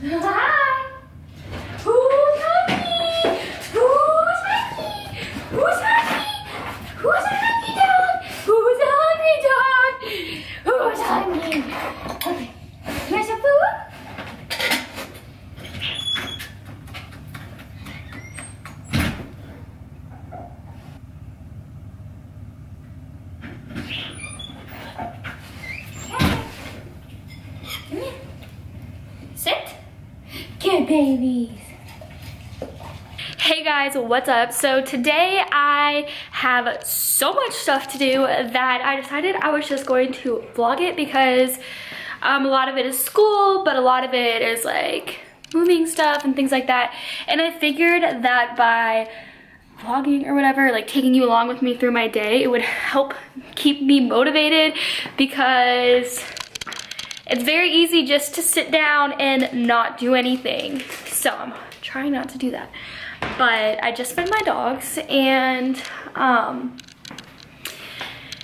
Hi. Who's hungry? Who's hungry? Who's hungry? Who's a hungry dog? Who's a hungry dog? Who's hungry? Okay. Here's your food. Come here. Sit. Good babies. Hey guys, what's up? So today I have so much stuff to do that I decided I was just going to vlog it because a lot of it is school, but a lot of it is like moving stuff and things like that. And I figured that by vlogging or whatever, like taking you along with me through my day, it would help keep me motivated because it's very easy just to sit down and not do anything. So I'm trying not to do that. But I just fed my dogs and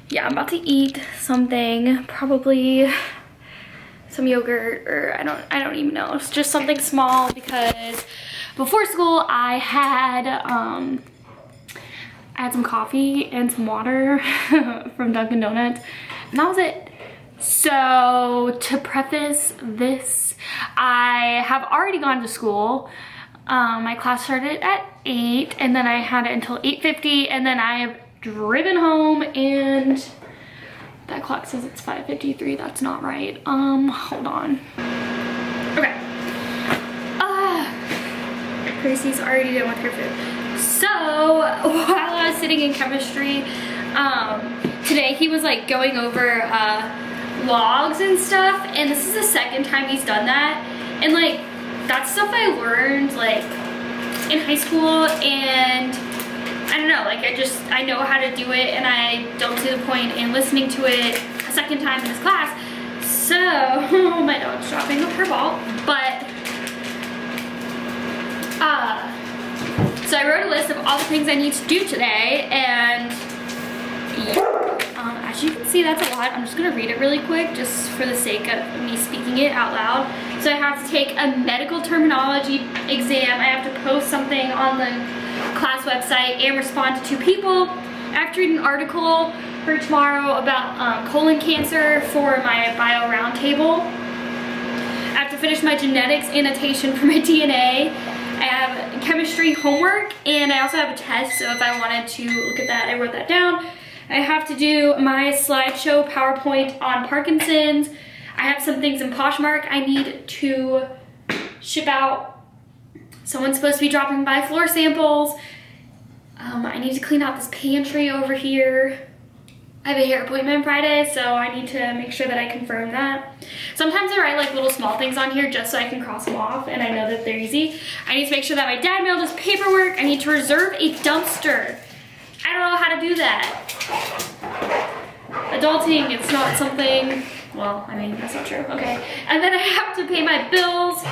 yeah, I'm about to eat something, probably some yogurt or I don't even know. It's just something small because before school I had some coffee and some water from Dunkin' Donuts and that was it. So to preface this, I have already gone to school. My class started at 8 and then I had it until 8:50 and then I have driven home and that clock says it's 5:53. That's not right. Hold on. Okay. Gracie's already done with her food. So while I was sitting in chemistry, today he was like going over logs and stuff and this is the second time he's done that and like that's stuff I learned like in high school and I don't know, like I know how to do it and I don't see the point in listening to it a second time in this class. So my dog's dropping her ball, but so I wrote a list of all the things I need to do today and yeah. As you can see, that's a lot. I'm just gonna read it really quick just for the sake of me speaking it out loud. So I have to take a medical terminology exam. I have to post something on the class website and respond to 2 people. I have to read an article for tomorrow about colon cancer for my bio roundtable. I have to finish my genetics annotation for my DNA. I have chemistry homework and I also have a test, so if I wanted to look at that, I wrote that down. I have to do my slideshow PowerPoint on Parkinson's. I have some things in Poshmark I need to ship out. Someone's supposed to be dropping by floor samples. I need to clean out this pantry over here. I have a hair appointment Friday, so I need to make sure that I confirm that. Sometimes I write like little small things on here just so I can cross them off and I know that they're easy. I need to make sure that my dad mailed his paperwork. I need to reserve a dumpster. I don't know how to do that. Adulting, it's not something, well, I mean, that's not true, okay. And then I have to pay my bills,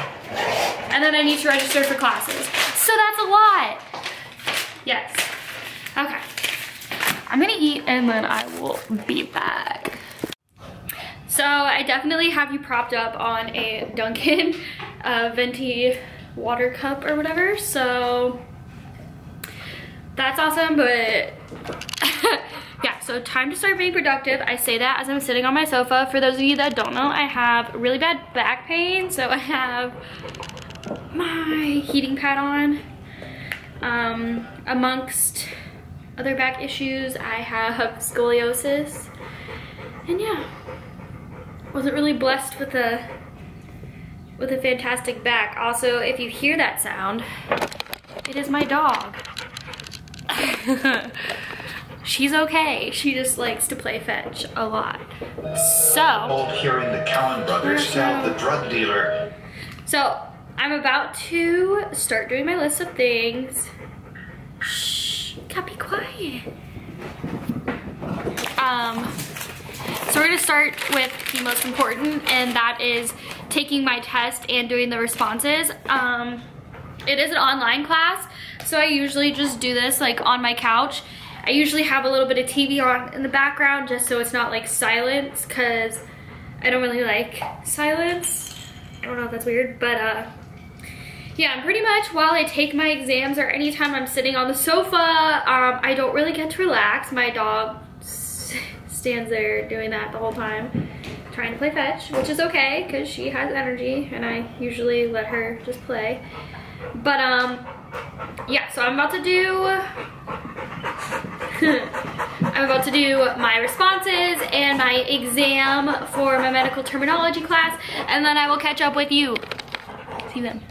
and then I need to register for classes. So that's a lot. Yes. Okay. I'm gonna eat and then I will be back. So I definitely have you propped up on a Dunkin' venti water cup or whatever, so that's awesome, but yeah, so time to start being productive. I say that as I'm sitting on my sofa. For those of you that don't know, I have really bad back pain, so I have my heating pad on. Amongst other back issues, I have scoliosis, and yeah, wasn't really blessed with a fantastic back. Also, if you hear that sound, it is my dog. She's okay. She just likes to play fetch a lot. So hearing the Cowan brothers sell the drug dealer. So I'm about to start doing my list of things. Shh, gotta be quiet. So we're gonna start with the most important, and that is taking my test and doing the responses. It is an online class, so I usually just do this like on my couch. I usually have a little bit of TV on in the background just so it's not like silence, because I don't really like silence. don't know if that's weird, but yeah, and pretty much while I take my exams or anytime I'm sitting on the sofa, I don't really get to relax. My dog stands there doing that the whole time, trying to play fetch, which is okay because she has energy and I usually let her just play. But yeah, so I'm about to do my responses and my exam for my medical terminology class, and then I will catch up with you. See you then.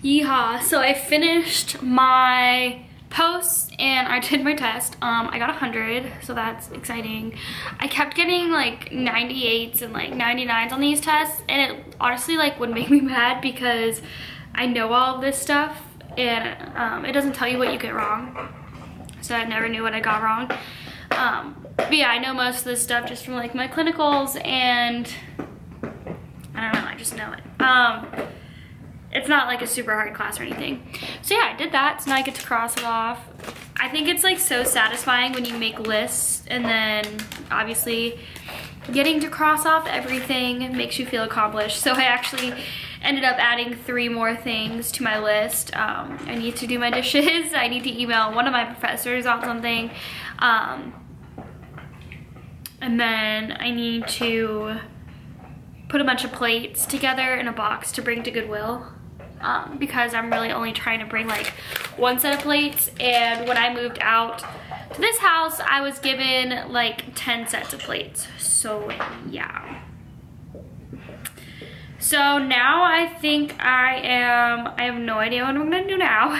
Yeehaw, so I finished my posts and I did my test. I got 100, so that's exciting. I kept getting like 98s and like 99s on these tests, and it honestly like would make me mad because I know all of this stuff and it doesn't tell you what you get wrong. So I never knew what I got wrong. But yeah, I know most of this stuff just from like my clinicals, and I don't know, I just know it. It's not like a super hard class or anything. So yeah, I did that, so now I get to cross it off. I think it's like so satisfying when you make lists, and then obviously getting to cross off everything makes you feel accomplished. So I actually ended up adding 3 more things to my list. I need to do my dishes. I need to email one of my professors on something. And then I need to put a bunch of plates together in a box to bring to Goodwill. Because I'm really only trying to bring like 1 set of plates, and when I moved out to this house I was given like 10 sets of plates. So yeah. So now I think I have no idea what I'm gonna do now.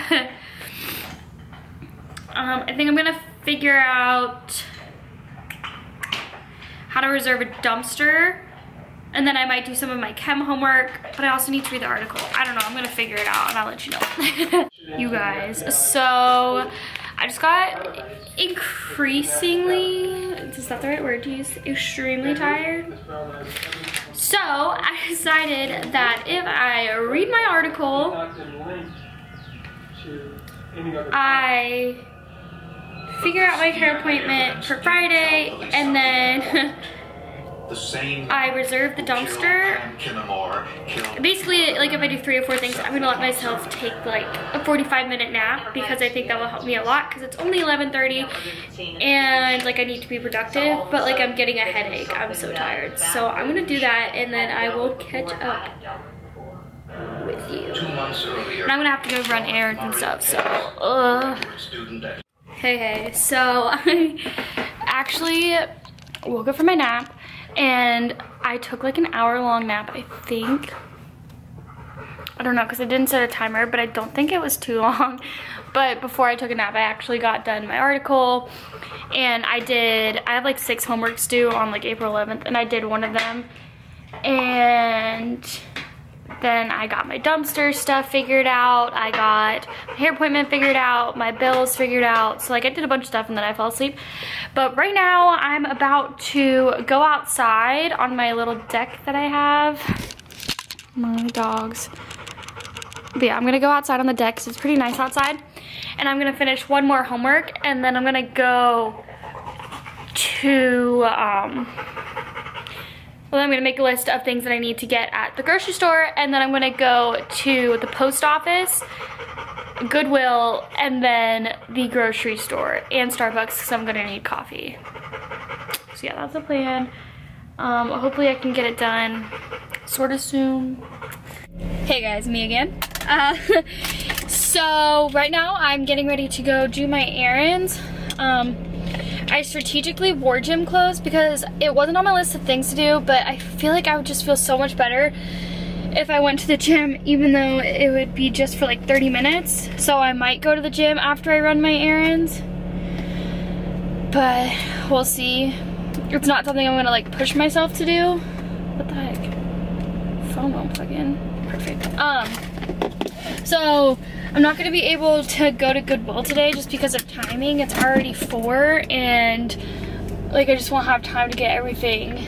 I think I'm gonna figure out how to reserve a dumpster, and then I might do some of my chem homework, but I also need to read the article. I don't know, I'm gonna figure it out and I'll let you know. You guys, so I just got increasingly, is that the right word to use? Extremely tired. So I decided that if I read my article, I figure out my hair appointment for Friday, and then I reserve the dumpster. Basically, like if I do 3 or 4 things, I'm gonna let myself take like a 45-minute nap, because I think that will help me a lot, because it's only 11:30 and like I need to be productive, but like I'm getting a headache. I'm so tired. So I'm gonna do that, and then I will catch up with you. And I'm gonna have to go run errands and stuff, so Hey, so I actually woke up from my nap, and I took like an hour-long nap, I think. I don't know, because I didn't set a timer, but I don't think it was too long. But before I took a nap, I actually got done my article, and I have like 6 homeworks due on like April 11th, and I did 1 of them. And then I got my dumpster stuff figured out, I got my hair appointment figured out, my bills figured out. So like I did a bunch of stuff and then I fell asleep. But right now I'm about to go outside on my little deck that I have. My dogs. But yeah, I'm gonna go outside on the deck because it's pretty nice outside. And I'm gonna finish 1 more homework, and then I'm gonna go to, well, I'm gonna make a list of things that I need to get at the grocery store, and then I'm gonna go to the post office, Goodwill, and then the grocery store and Starbucks, because I'm gonna need coffee. So yeah, that's the plan. Hopefully I can get it done sort of soon. Hey guys, me again. So right now I'm getting ready to go do my errands. I strategically wore gym clothes because it wasn't on my list of things to do, but I feel like I would just feel so much better if I went to the gym, even though it would be just for like 30 minutes. So I might go to the gym after I run my errands, but we'll see. It's not something I'm gonna like push myself to do. What the heck? Phone won't plug in. Perfect. So I'm not gonna be able to go to Goodwill today just because of timing. It's already 4, and like I just won't have time to get everything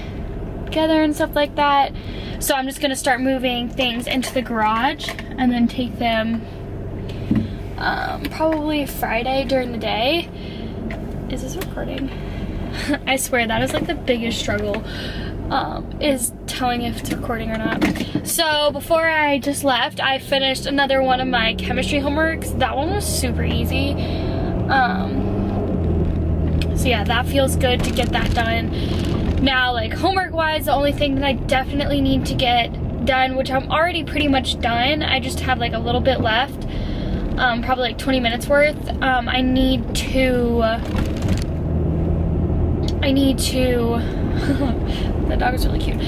together and stuff like that. So I'm just gonna start moving things into the garage and then take them probably Friday during the day. Is this recording? I swear that is like the biggest struggle is telling if it's recording or not. So before I just left, I finished another one of my chemistry homeworks. That one was super easy. So yeah, that feels good to get that done. Now, like homework wise, the only thing that I definitely need to get done, which I'm already pretty much done, I just have like a little bit left, probably like 20 minutes worth. I need to the dog is really cute.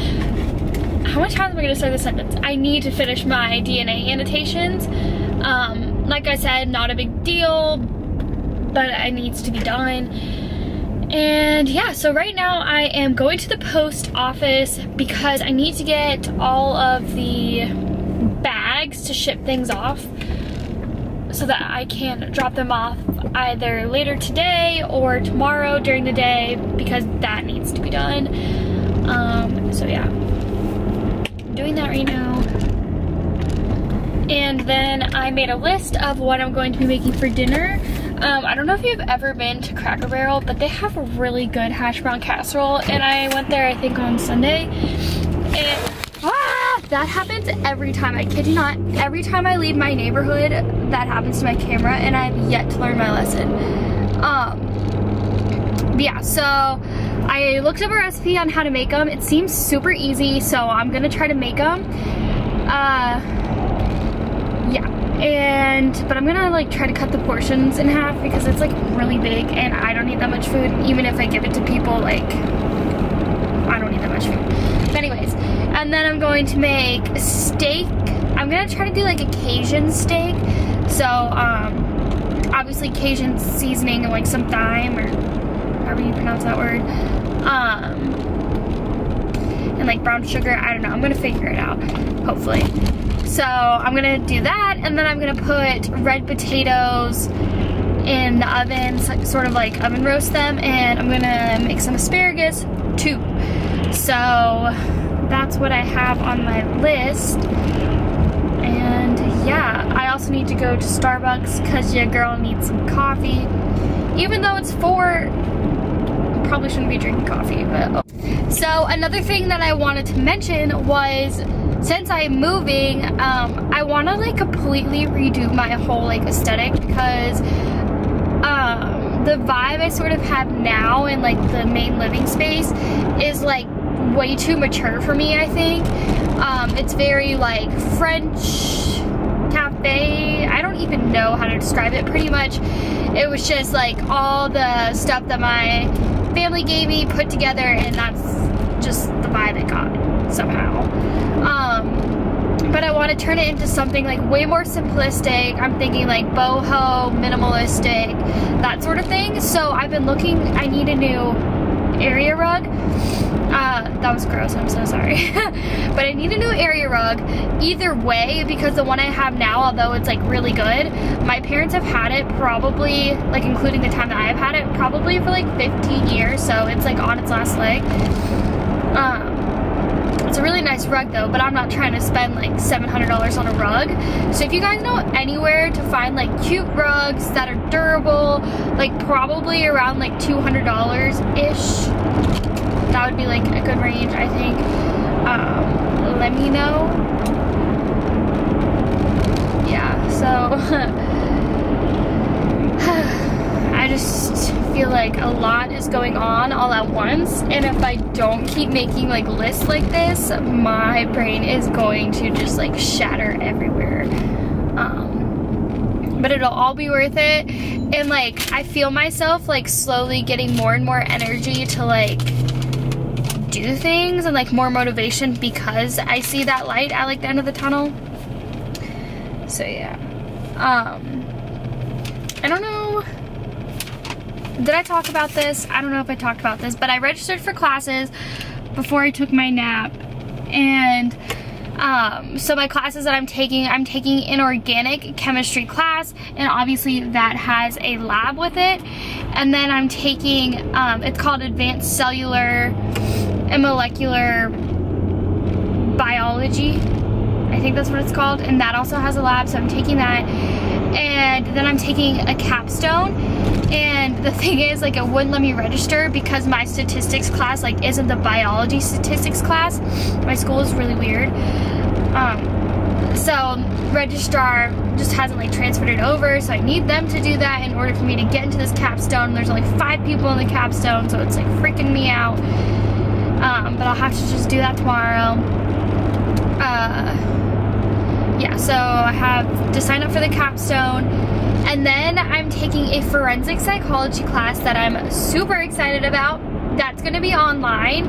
How much time am I gonna start this sentence? I need to finish my DNA annotations. Like I said, not a big deal, but it needs to be done. And yeah, so right now I am going to the post office because I need to get all of the bags to ship things off so that I can drop them off either later today or tomorrow during the day, because that needs to be done. So yeah, doing that right now. And then I made a list of what I'm going to be making for dinner. I don't know if you've ever been to Cracker Barrel, but they have a really good hash brown casserole, and I went there I think on Sunday, and that happens every time. I kid you not. Every time I leave my neighborhood, that happens to my camera, and I've yet to learn my lesson. But yeah, so I looked up a recipe on how to make them. It seems super easy, so I'm gonna try to make them. Yeah, but I'm gonna like try to cut the portions in half because it's like really big and I don't need that much food. Even if I give it to people, like I don't need that much food. But anyways, and then I'm going to make steak. I'm gonna try to do like a Cajun steak. So obviously Cajun seasoning and like some thyme, or however you pronounce that word. And like brown sugar, I don't know, I'm gonna figure it out, hopefully. So I'm gonna do that, and then I'm gonna put red potatoes in the oven, sort of like oven roast them, and I'm gonna make some asparagus too. So that's what I have on my list. And yeah, I also need to go to Starbucks because your girl needs some coffee. Even though it's 4, probably shouldn't be drinking coffee, but oh. So another thing that I wanted to mention was, since I'm moving, I want to like completely redo my whole like aesthetic, because the vibe I sort of have now in like the main living space is like way too mature for me, I think. It's very like French cafe. I don't even know how to describe it. Pretty much it was just like all the stuff that my family gave me put together, and that's just the vibe it got somehow. But I want to turn it into something like way more simplistic. I'm thinking like boho, minimalistic, that sort of thing. So I've been looking, I need a new area rug. That was gross, I'm so sorry. But I need a new area rug either way, because the one I have now, although it's like really good, my parents have had it probably, like including the time that I've had it, probably for like 15 years, so it's like on its last leg. It's a really nice rug though, but I'm not trying to spend like $700 on a rug. So if you guys know anywhere to find like cute rugs that are durable, like probably around like $200-ish, that would be like a good range, I think. Let me know. Yeah, so I just feel like a lot is going on all at once, and if I don't keep making like lists like this, my brain is going to just like shatter everywhere. But it'll all be worth it, and like I feel myself like slowly getting more and more energy to like do things, and like more motivation, because I see that light at like the end of the tunnel. So yeah, I don't know, did I talk about this? I don't know if I talked about this, but I registered for classes before I took my nap, and so my classes that I'm taking an organic chemistry class, and obviously that has a lab with it. And then I'm taking, it's called Advanced Cellular and Molecular Biology. I think that's what it's called, and that also has a lab, so I'm taking that. And then I'm taking a capstone, and the thing is, like, it wouldn't let me register because my statistics class, like, isn't the biology statistics class. My school is really weird. So registrar just hasn't, like, transferred it over, so I need them to do that in order for me to get into this capstone. There's only 5 people in the capstone, so it's, like, freaking me out. But I'll have to just do that tomorrow. Yeah, so I have to sign up for the capstone, and then I'm taking a forensic psychology class that I'm super excited about. That's gonna be online,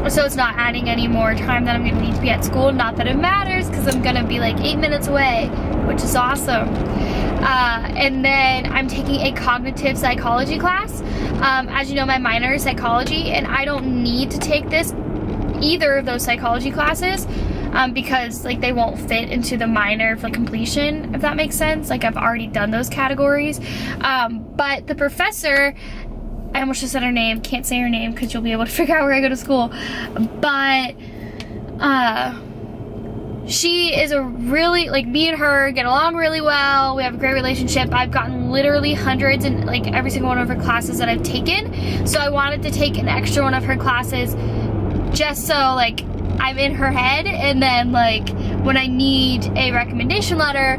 so it's not adding any more time that I'm gonna need to be at school. Not that it matters, because I'm gonna be like 8 minutes away, which is awesome. And then I'm taking a cognitive psychology class. As you know, my minor is psychology, and I don't need to take either of those psychology classes. Because like they won't fit into the minor for completion, if that makes sense. Like I've already done those categories. But the professor, I almost just said her name, can't say her name because you'll be able to figure out where I go to school. But she is a really, like, me and her get along really well. We have a great relationship. I've gotten literally hundreds in like every single one of her classes that I've taken. So I wanted to take an extra one of her classes just so like I'm in her head, and then like when I need a recommendation letter,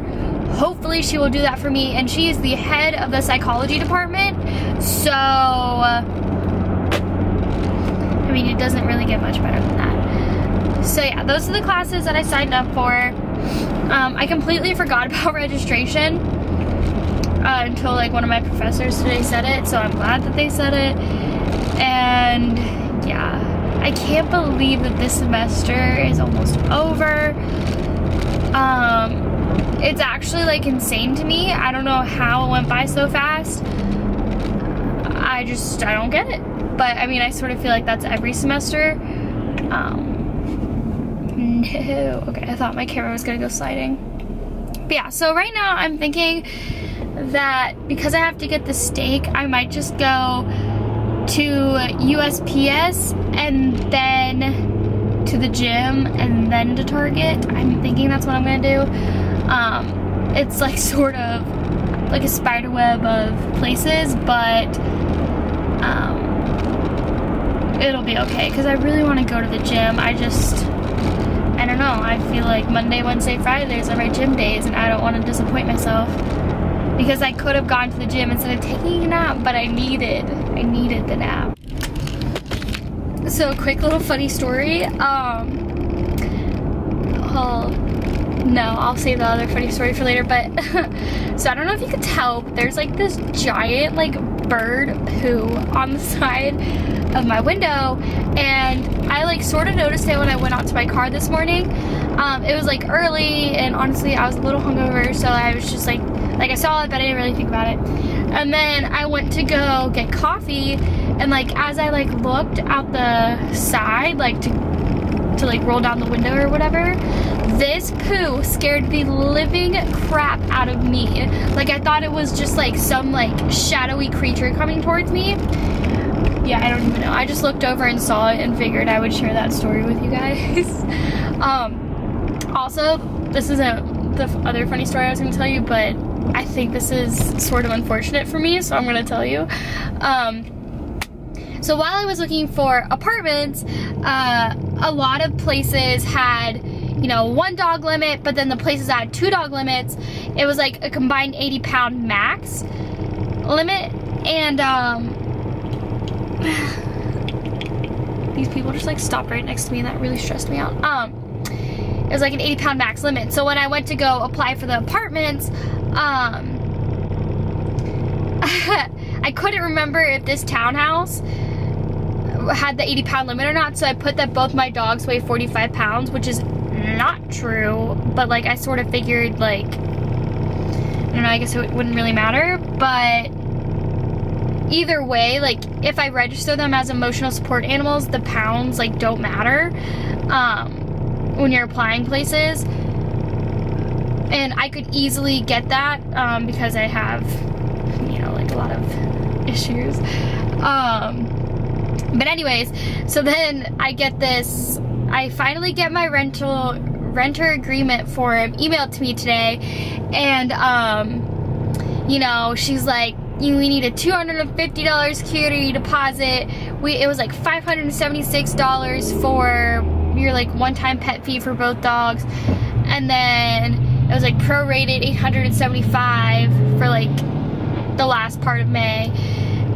hopefully she will do that for me. And she is the head of the psychology department, so I mean, it doesn't really get much better than that. So yeah, those are the classes that I signed up for. I completely forgot about registration until like one of my professors today said it, so I'm glad that they said it. And yeah, I can't believe that this semester is almost over. It's actually like insane to me. I don't know how it went by so fast. I don't get it. But I mean, I sort of feel like that's every semester. No. Okay, I thought my camera was gonna go sliding. But yeah, so right now I'm thinking that because I have to get the steak, I might just go to USPS and then to the gym and then to Target. I'm thinking that's what I'm gonna do. It's like sort of like a spider web of places, but it'll be okay because I really want to go to the gym. I don't know, I feel like Monday, Wednesday, Fridays are my gym days, and I don't want to disappoint myself. Because I could have gone to the gym instead of taking a nap, but I needed the nap. So a quick little funny story. I'll save the other funny story for later, but so I don't know if you could tell, but there's like this giant like bird poo on the side of my window, and I like sort of noticed it when I went out to my car this morning. It was like early, and honestly I was a little hungover, so I was just like I saw it, but I didn't really think about it. And then I went to go get coffee, and like as I like looked out the side, like to like roll down the window or whatever, this poo scared the living crap out of me. Like I thought it was just like some like shadowy creature coming towards me. Yeah, I don't even know. I just looked over and saw it and figured I would share that story with you guys. Also, this isn't the other funny story I was gonna tell you, but I think this is sort of unfortunate for me, so I'm gonna tell you. So while I was looking for apartments, a lot of places had, you know, 1 dog limit, but then the places that had 2 dog limits, it was like a combined 80-pound max limit. And these people just like stopped right next to me, and that really stressed me out. It was like an 80-pound max limit. So when I went to go apply for the apartments, I couldn't remember if this townhouse had the 80-pound limit or not, so I put that both my dogs weigh 45 pounds, which is not true, but like I sort of figured, like, I don't know, I guess it wouldn't really matter. But either way, like if I register them as emotional support animals, the pounds like don't matter when you're applying places. And I could easily get that because I have, you know, like a lot of issues. But anyways, so then I get this I finally get my renter agreement form emailed to me today, and you know, she's like, we need a $250 security deposit. It was like $576 for your like one-time pet fee for both dogs, and then it was like prorated $875 for like the last part of May.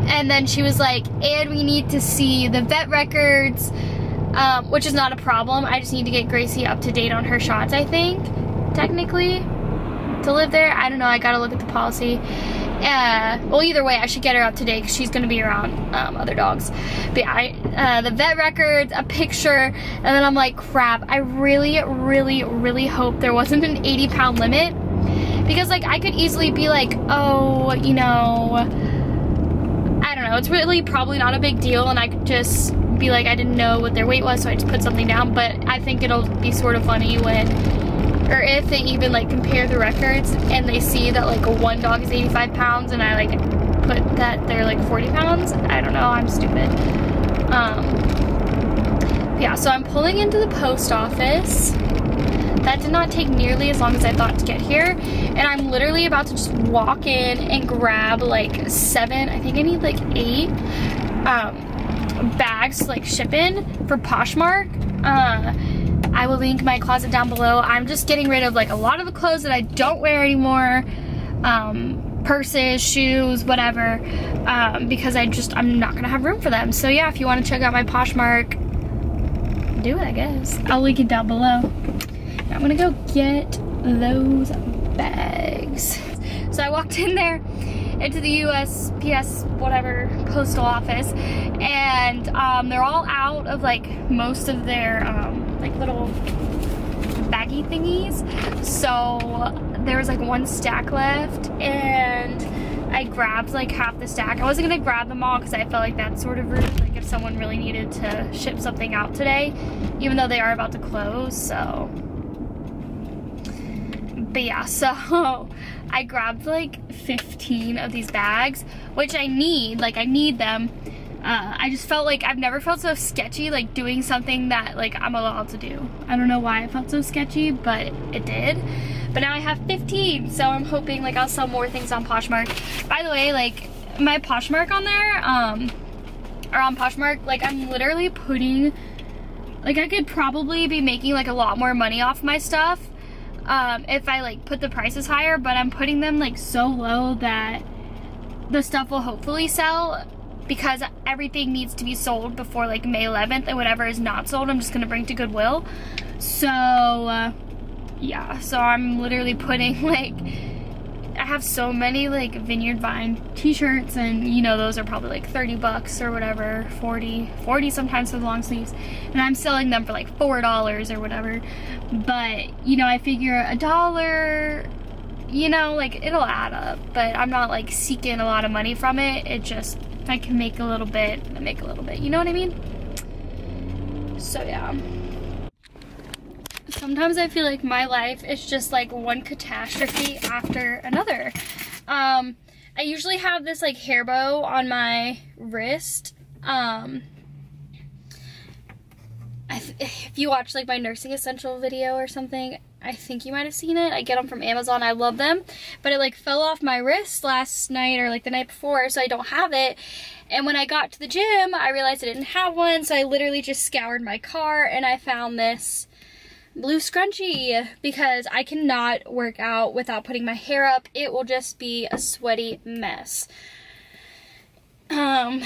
And then she was like, and we need to see the vet records, which is not a problem. I just need to get Gracie up to date on her shots, I think, technically, to live there. I don't know, I gotta look at the policy. Well, either way, I should get her up to date because she's gonna be around other dogs. But yeah, the vet records, a picture, and then I'm like, crap, I really, really, really hope there wasn't an 80-pound limit, because like I could easily be like, oh, you know, I don't know, it's really probably not a big deal, and I could just be like, I didn't know what their weight was, so I just put something down. But I think it'll be sort of funny when, or if they even like compare the records and they see that like one dog is 85 pounds and I like put that they're like 40 pounds. I don't know, I'm stupid. Yeah, so I'm pulling into the post office. That did not take nearly as long as I thought to get here. And I'm literally about to just walk in and grab like 7, I think I need like 8 bags to like ship in for Poshmark. I will link my closet down below. I'm just getting rid of like a lot of the clothes that I don't wear anymore. Purses, shoes, whatever. Because I'm not gonna have room for them. So yeah, if you want to check out my Poshmark, do it, I guess. I'll link it down below. I'm gonna go get those bags. So I walked in there into the USPS, whatever, postal office, and they're all out of like most of their like little baggy thingies. So there was like one stack left, and I grabbed like half the stack. I wasn't gonna grab them all because I felt like that's sort of rude, like if someone really needed to ship something out today, even though they are about to close. So, but yeah, so I grabbed like 15 of these bags, which I need, like I need them. I just felt like I've never felt so sketchy like doing something that like I'm allowed to do. I don't know why I felt so sketchy, but it did. But now I have 15, so I'm hoping like I'll sell more things on Poshmark. By the way, like my Poshmark on there, or on Poshmark, like I'm literally putting, like I could probably be making like a lot more money off my stuff if I like put the prices higher, but I'm putting them like so low that the stuff will hopefully sell, because everything needs to be sold before like May 11th, and whatever is not sold I'm just gonna bring to Goodwill. So yeah, so I'm literally putting like, I have so many like Vineyard Vine t-shirts, and you know, those are probably like 30 bucks or whatever, 40 sometimes for the long sleeves, and I'm selling them for like $4 or whatever. But you know, I figure $1, you know, like it'll add up, but I'm not like seeking a lot of money from it. It just, if I can make a little bit, I make a little bit, you know what I mean? So yeah. Sometimes I feel like my life is just like one catastrophe after another. I usually have this like hair bow on my wrist. If you watch like my nursing essential video or something, I think you might have seen it. I get them from Amazon. I love them, but it like fell off my wrist last night or like the night before, so I don't have it. And when I got to the gym, I realized I didn't have one, so I literally just scoured my car and I found this blue scrunchie, because I cannot work out without putting my hair up. It will just be a sweaty mess. But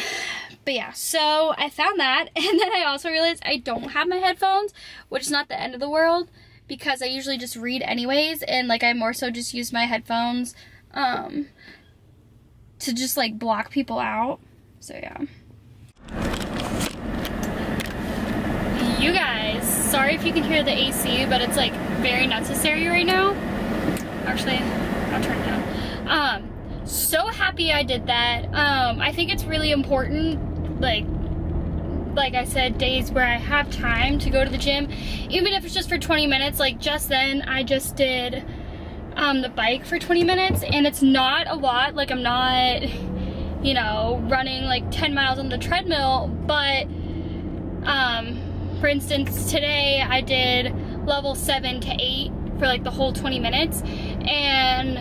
yeah, so I found that, and then I also realized I don't have my headphones, which is not the end of the world, because I usually just read anyways, and like I more so just use my headphones to just like block people out. So yeah. You guys, sorry if you can hear the AC, but it's like very necessary right now. Actually, I'll turn it down. So happy I did that. I think it's really important, like I said, days where I have time to go to the gym, even if it's just for 20 minutes. Like just then I just did the bike for 20 minutes, and it's not a lot. Like I'm not, you know, running like 10 miles on the treadmill, but For instance, today I did level 7 to 8 for like the whole 20 minutes, and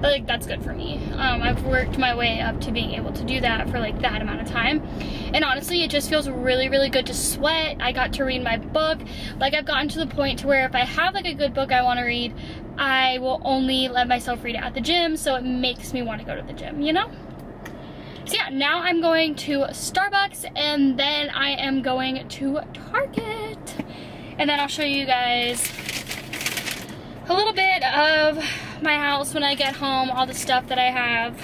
like that's good for me. I've worked my way up to being able to do that for like that amount of time, and honestly it just feels really, really good to sweat. I got to read my book. Like, I've gotten to the point to where if I have like a good book I want to read, I will only let myself read it at the gym, so it makes me want to go to the gym, you know? So yeah, now I'm going to Starbucks, and then I am going to Target, and then I'll show you guys a little bit of my house when I get home, all the stuff that I have,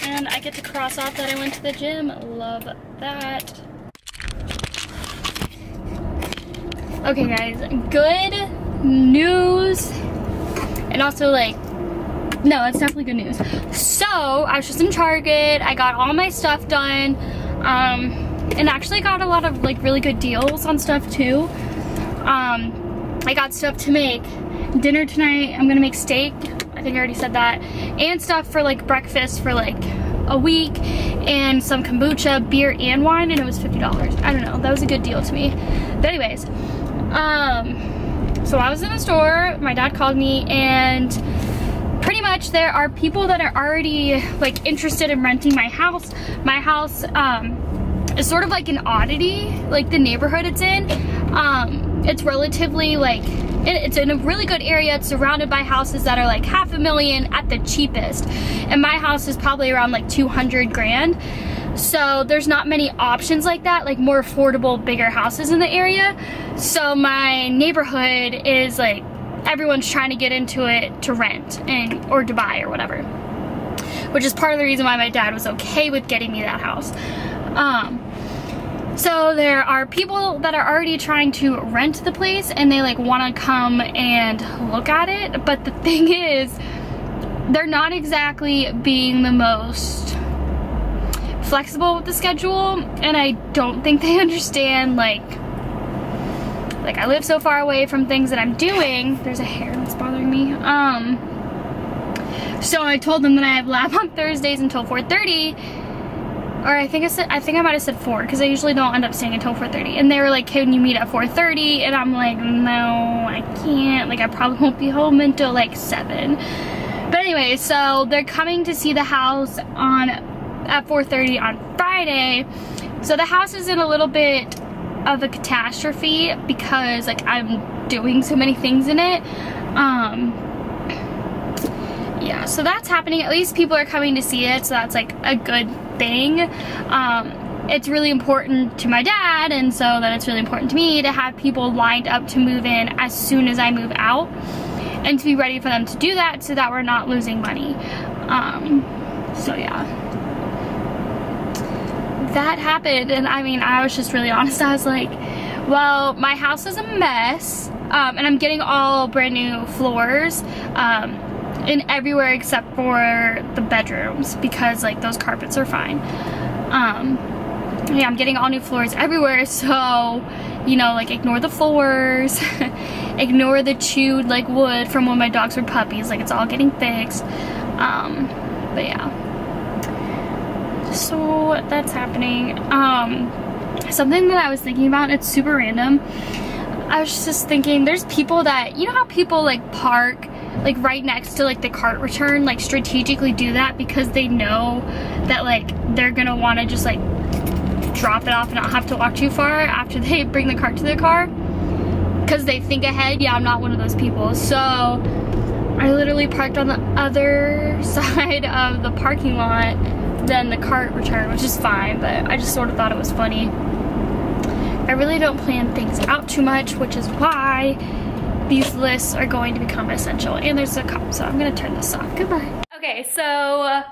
and I get to cross off that I went to the gym. Love that. Okay guys, good news, and also like, no, it's definitely good news. So I was just in Target, I got all my stuff done, and actually got a lot of like really good deals on stuff too. I got stuff to make dinner tonight. I'm gonna make steak, I think I already said that, and stuff for like breakfast for like a week, and some kombucha, beer, and wine, and it was $50. I don't know, that was a good deal to me. But anyways, so I was in the store, my dad called me, and pretty much there are people that are already like interested in renting my house. My house is sort of like an oddity, like the neighborhood it's in. It's relatively like, it's in a really good area. It's surrounded by houses that are like $500,000 at the cheapest, and my house is probably around like 200 grand. So there's not many options like that, like more affordable, bigger houses in the area. So my neighborhood is like, everyone's trying to get into it to rent and or to buy or whatever, which is part of the reason why my dad was okay with getting me that house. So there are people that are already trying to rent the place, and they like want to come and look at it, but the thing is, they're not exactly being the most flexible with the schedule, and I don't think they understand like I live so far away from things that I'm doing. There's a hair that's bothering me. So I told them that I have lab on Thursdays until 4:30. Or I think I might have said 4, because I usually don't end up staying until 4:30. And they were like, can you meet at 4:30? And I'm like, no, I can't. Like, I probably won't be home until like 7. But anyway, so they're coming to see the house at 4:30 on Friday. So the house is in a little bit of a catastrophe because like I'm doing so many things in it. Yeah, so that's happening. At least people are coming to see it, so that's like a good thing. It's really important to my dad, and so then it's really important to me to have people lined up to move in as soon as I move out, and to be ready for them to do that so that we're not losing money. So yeah, that happened, and I mean, I was just really honest. I was like, well, my house is a mess, and I'm getting all brand new floors in everywhere except for the bedrooms, because like those carpets are fine. Yeah, I'm getting all new floors everywhere, so you know, like ignore the floors, ignore the chewed like wood from when my dogs were puppies. Like, it's all getting fixed. But yeah, so that's happening. Something that I was thinking about, it's super random. I was just thinking, there's people that, you know how people like park like right next to like the cart return, like strategically do that because they know that like they're gonna want to just like drop it off and not have to walk too far after they bring the cart to their car, because they think ahead. Yeah, I'm not one of those people. So I literally parked on the other side of the parking lot than the cart return, which is fine, but I just sort of thought it was funny. I really don't plan things out too much, which is why these lists are going to become essential. And there's a cop, so I'm gonna turn this off. Goodbye. Okay, so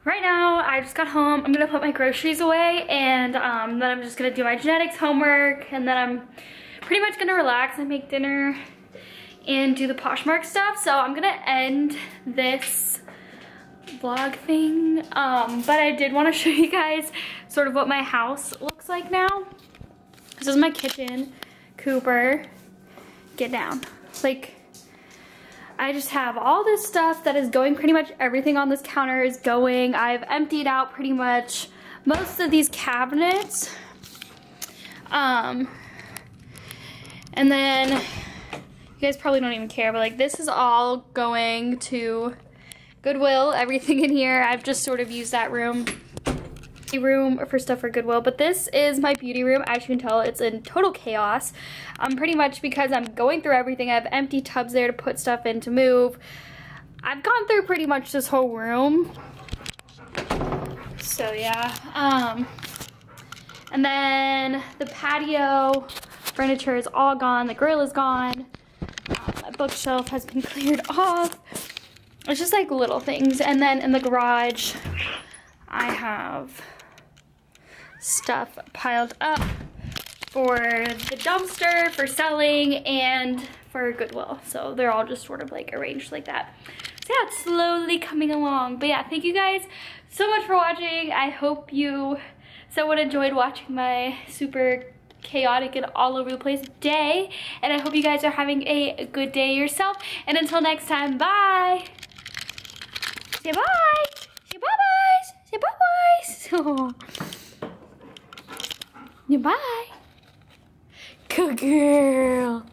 right now I just got home. I'm gonna put my groceries away, and then I'm just gonna do my genetics homework, and then I'm pretty much gonna relax and make dinner and do the Poshmark stuff. So I'm gonna end this vlog thing, but I did want to show you guys sort of what my house looks like now. This is my kitchen. Cooper, get down. Like, I just have all this stuff that is going, pretty much everything on this counter is going. I've emptied out pretty much most of these cabinets. And then, you guys probably don't even care, but like this is all going to Goodwill, everything in here. I've just sort of used that room for stuff for Goodwill, but this is my beauty room. As you can tell, it's in total chaos. Pretty much because I'm going through everything. I have empty tubs there to put stuff in to move. I've gone through pretty much this whole room. So yeah, and then the patio furniture is all gone. The grill is gone. My bookshelf has been cleared off. It's just like little things. And then in the garage, I have stuff piled up for the dumpster, for selling, and for Goodwill. So they're all just sort of like arranged like that. So yeah, it's slowly coming along. But yeah, thank you guys so much for watching. I hope you somewhat enjoyed watching my super chaotic and all over the place day. And I hope you guys are having a good day yourself. And until next time, bye. Say bye. Say bye-byes. Say bye-byes. Goodbye. Good girl.